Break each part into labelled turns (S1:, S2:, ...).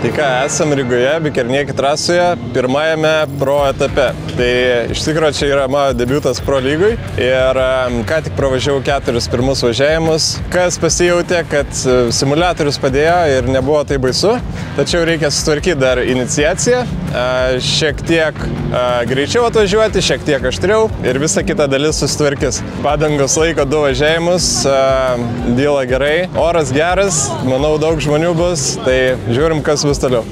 S1: Tai ką, esam Rygoje, Bikernieki trasoje, pirmajame pro etape. Tai iš tikrųjų čia yra mano debiutas pro lygui ir ką tik pravažiavau 4 pirmus važiavimus. Kas pasijautė, kad simuliatorius padėjo ir nebuvo tai baisu, tačiau reikia sutvarkyti dar iniciaciją, šiek tiek greičiau atvažiuoti, šiek tiek aštriau ir visa kita dalis susitvarkys. Padangos laiko 2 važiavimus, dyla gerai, oras geras, manau daug žmonių bus, tai žiūrim, kas bus toliau.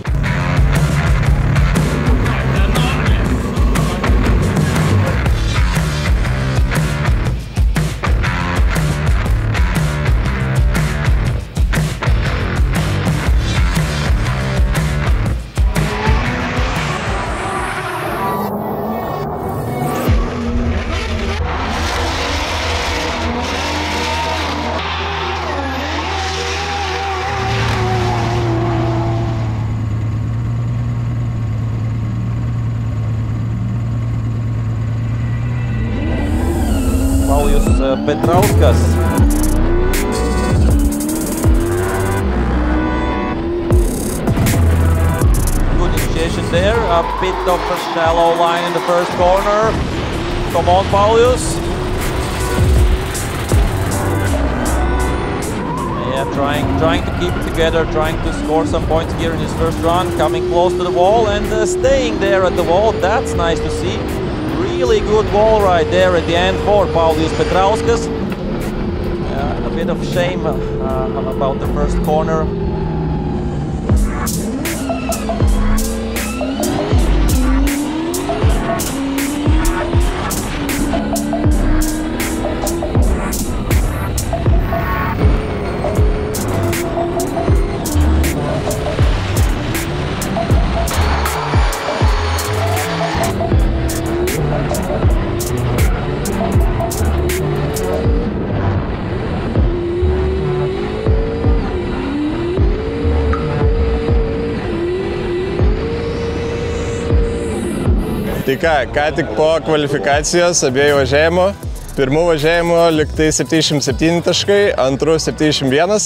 S2: Petrauskas. Good initiation there, a bit of a shallow line in the first corner. Come on, Paulius. Yeah, trying to keep it together, trying to score some points here in his first run, coming close to the wall and staying there at the wall. That's nice to see. Really good wall right there at the end for Paulius Petrauskas. A bit of shame about the first corner.
S1: Tai ką tik po kvalifikacijos abiejų važiavimų. Pirmų važiavimų liktai 77 taškai, antrų 71.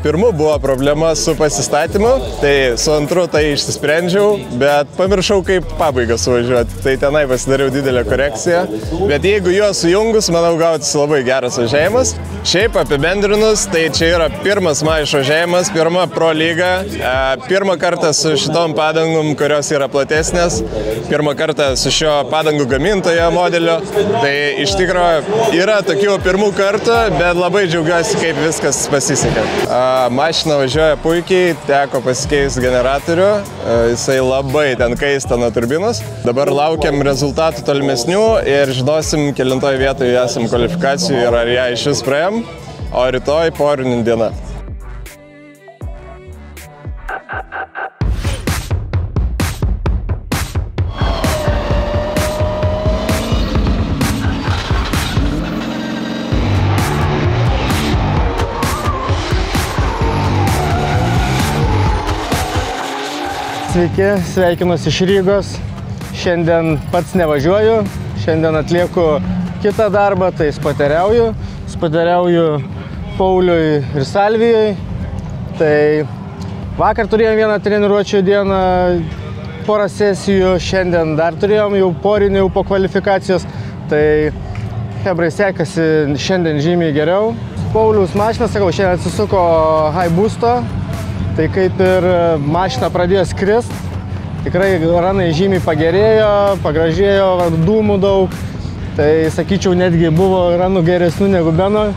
S1: Pirmų buvo problema su pasistatymu, tai su antru tai išsisprendžiau, bet pamiršau kaip pabaigą suvažiuoti. Tai tenai pasidariau didelę korekciją. Bet jeigu juos sujungus, manau gautųsi labai geras važiavimas. Šiaip apibendrinus, tai čia yra pirmas mano išvažiavimas, pirma pro lyga. Pirmą kartą su šitom padangom, kurios yra platesnės. Pirmą kartą su šio padangų gamintojo modelio. Tai iš tikrųjų yra tokių pirmų kartų, bet labai džiaugiuosi, kaip viskas pasisekė. Mašina važiuoja puikiai, teko pasikeisti generatorių, jisai labai ten kaista nuo turbinos. Dabar laukiam rezultatų tolimesnių ir žinosim, kelintoj vietoje esam kvalifikacijų ir ar ją iš vis praėjom, o rytoj porinių diena.
S3: Sveiki, sveikinuosi iš Rygos. Šiandien pats nevažiuoju, šiandien atlieku kitą darbą, tai spateriauju. Spateriauju Pauliui ir Salvijai. Tai vakar turėjom vieną treniruočių dieną, porą sesijų, šiandien dar turėjom jau porinį po kvalifikacijos. Tai hebrai sekasi šiandien žymiai geriau. Pauliaus mašina, sakau, šiandien atsisuko high boosto. Tai kaip ir mašina pradėjo skrist, tikrai ranai žymiai pagerėjo, pagražėjo, dūmų daug. Tai sakyčiau, netgi buvo ranų geresnių negu Beno.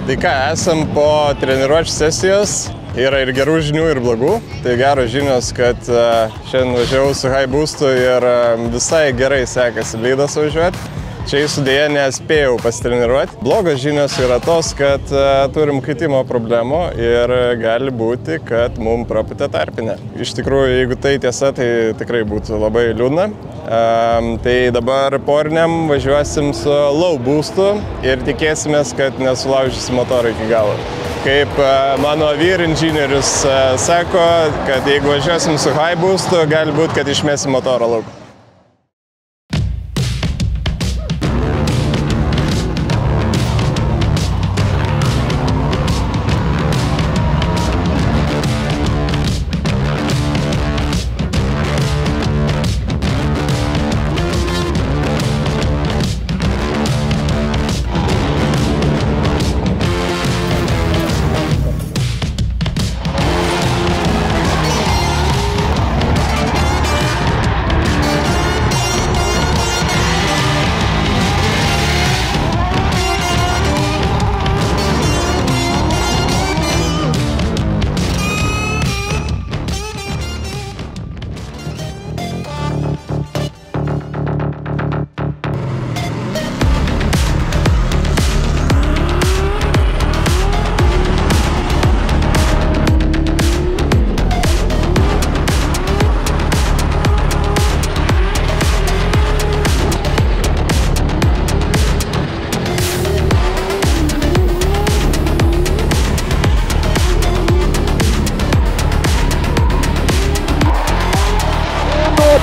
S1: Tai ką, esam po treniruočių sesijos, yra ir gerų žinių, ir blogų. Tai geros žinios, kad šiandien važiavau su high boostu ir visai gerai sekasi blydas važiuoti. Čia įsudėję nespėjau pasitreniruoti. Blogos žinios yra tos, kad turim kaitimo problemų ir gali būti, kad mums prapūtė tarpinė. Iš tikrųjų, jeigu tai tiesa, tai tikrai būtų labai liūdna. Tai dabar poriniam važiuosim su low boostu ir tikėsimės, kad nesulaužysim motorą iki galo. Kaip mano vyr inžinierius sako, kad jeigu važiuosim su high boostu, gali būti, kad išmesim motorą lauk.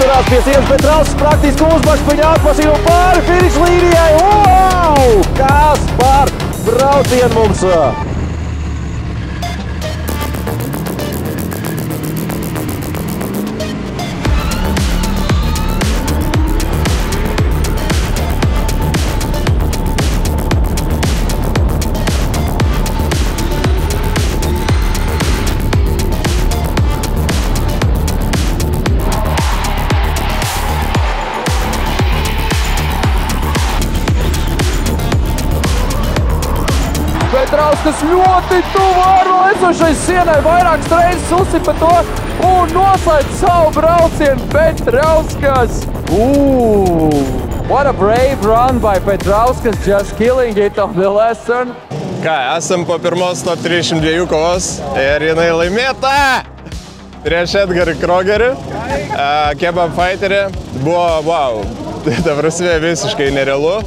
S4: atcerās pie sienas, bet Rauss praktiski uzbaš viņa atmašīnu pāri finiša līnijai. Wow! Kas par braucienu mums! Petrauskas ļoti tuvu ārā esošais sienai, vairākas reizes uzsipa to un noslēdz savu braucienu Petrauskas. What a brave run by Petrauskas, just killing it on the last turn.
S1: Ką, esam po pirmos top 302 kovos ir jinai laimėta prieš Edgarį Krogerį, Kebab Fighterį. Buvo, wow, ta prasme visiškai nerealu.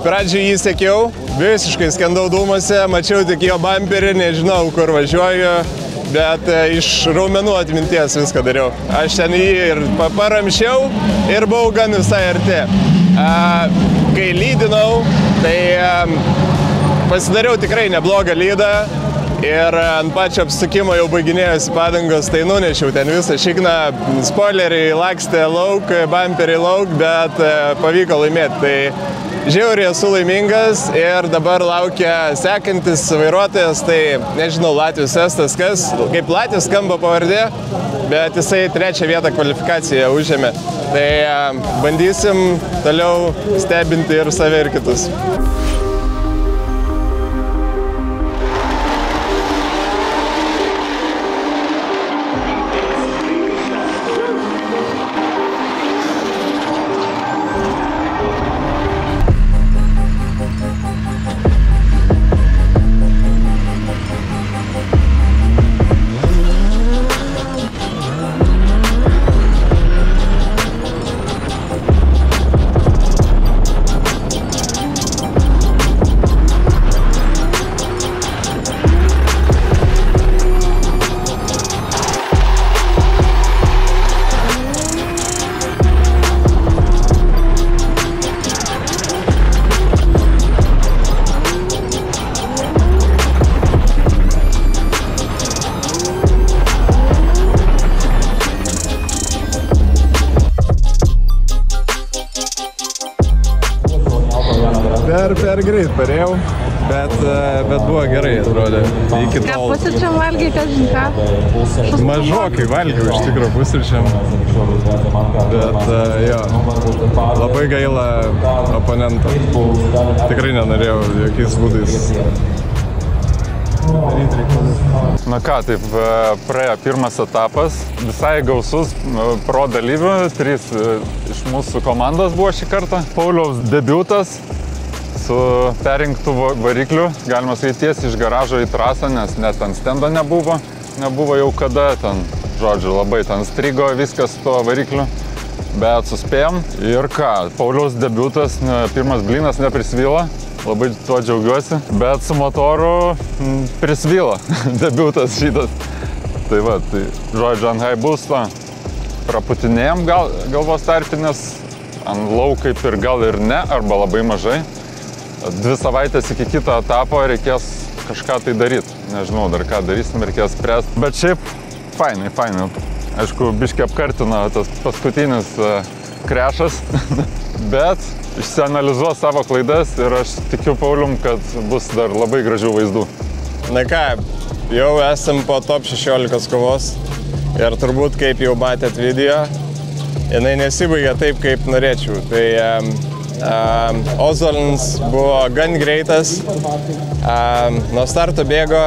S1: Pradžiai jį sekiau, visiškai skendau dūmuose, mačiau tik jo bumperį, nežinau, kur važiuoju, bet iš raumenų atminties viską dariau. Aš ten jį ir paramšiau ir buvau gan visai arti. Kai lydinau, tai pasidariau tikrai neblogą lydą ir ant pačio apsukimo jau baiginėjosi padangos, tai nunešiau ten visą šikną, spoileriai lakstė lauk, bumperiai lauk, bet pavyko laimėti. Tai žiauriai esu laimingas ir dabar laukia sekantis vairuotojas, tai nežinau, Latvijos Estas, kas, kaip Latvijos skamba pavardė, bet jisai 3. vietą kvalifikaciją užėmė. Tai bandysim toliau stebinti ir save ir kitus. Per greit parėjau, bet buvo gerai, atrodė. Iki
S5: Ką
S1: tol.
S5: pusryčiam valgiai, kas žinka?
S1: Mažokai valgiau iš tikrųjų pusryčiam, bet jo, labai gaila oponento. Tikrai nenorėjau jokiais būdais.
S6: Na ką, taip praėjo pirmas etapas, visai gausus pro dalyvių, 3 iš mūsų komandos buvo šį kartą. Pauliaus debiutas su perrinktų varikliu, galima sakyti, tiesiai iš garažo į trasą, nes net ant stendo nebuvo jau kada, ten, žodžiu, labai ten strigo viskas su tuo varikliu, bet suspėjom. Ir ką, Pauliaus debiutas, pirmas blynas neprisvyla, labai tuo džiaugiuosi, bet su motoru prisvyla debiutas šitas. Tai va, tai, žodžiu, ant high boosto praputinėjom galvos tarpinės, ant low kaip ir gal ir ne, arba labai mažai. 2 savaitės iki kito etapo reikės kažką tai daryti. Nežinau, dar ką darysim, reikės spręsti. Bet šiaip, fainai. Aišku, biškai apkartino tas paskutinis krešas, bet išsianalizuos savo klaidas ir aš tikiu Paulium, kad bus dar labai gražių vaizdų.
S1: Na ką, jau esam po top 16 kovos ir turbūt, kaip jau matėt video, jinai nesibaigia taip, kaip norėčiau. Tai Ozolins buvo gan greitas, nuo starto bėgo,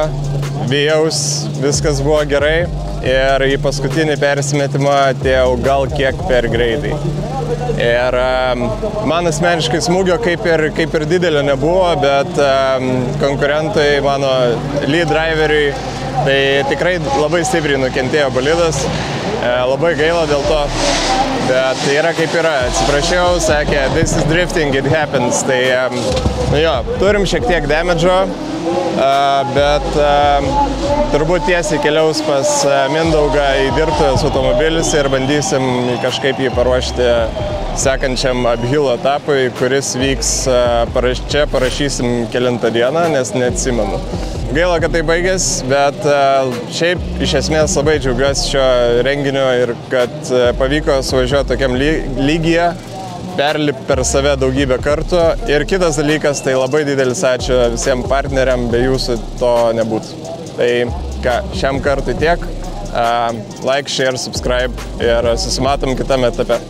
S1: vijaus, viskas buvo gerai ir į paskutinį persimetimą atėjau gal kiek per greitai. Ir man asmeniškai smūgio kaip ir didelio nebuvo, bet konkurentai mano lead driveriui Tai tikrai labai stipriai nukentėjo bolidas, labai gaila dėl to, bet tai yra kaip yra. Atsiprašiau, sakė, this is drifting, it happens. Tai, nu jo, turim šiek tiek damage'o, bet turbūt tiesiai keliaus pas Mindaugą į dirbtuvės automobilis ir bandysim kažkaip jį paruošti sekančiam uphill etapui, kuris vyks, čia parašysim kelintą dieną, nes neatsimenu. Gaila, kad tai baigės, bet šiaip iš esmės labai džiaugiuosi šio renginio ir kad pavyko suvažiuoti tokiam lygyje, perlipti per save daugybę kartų. Ir kitas dalykas, tai labai didelis ačiū visiems partneriam, be jūsų to nebūtų. Tai ką, šiam kartui tiek. Like, share, subscribe ir susimatom kitame etape.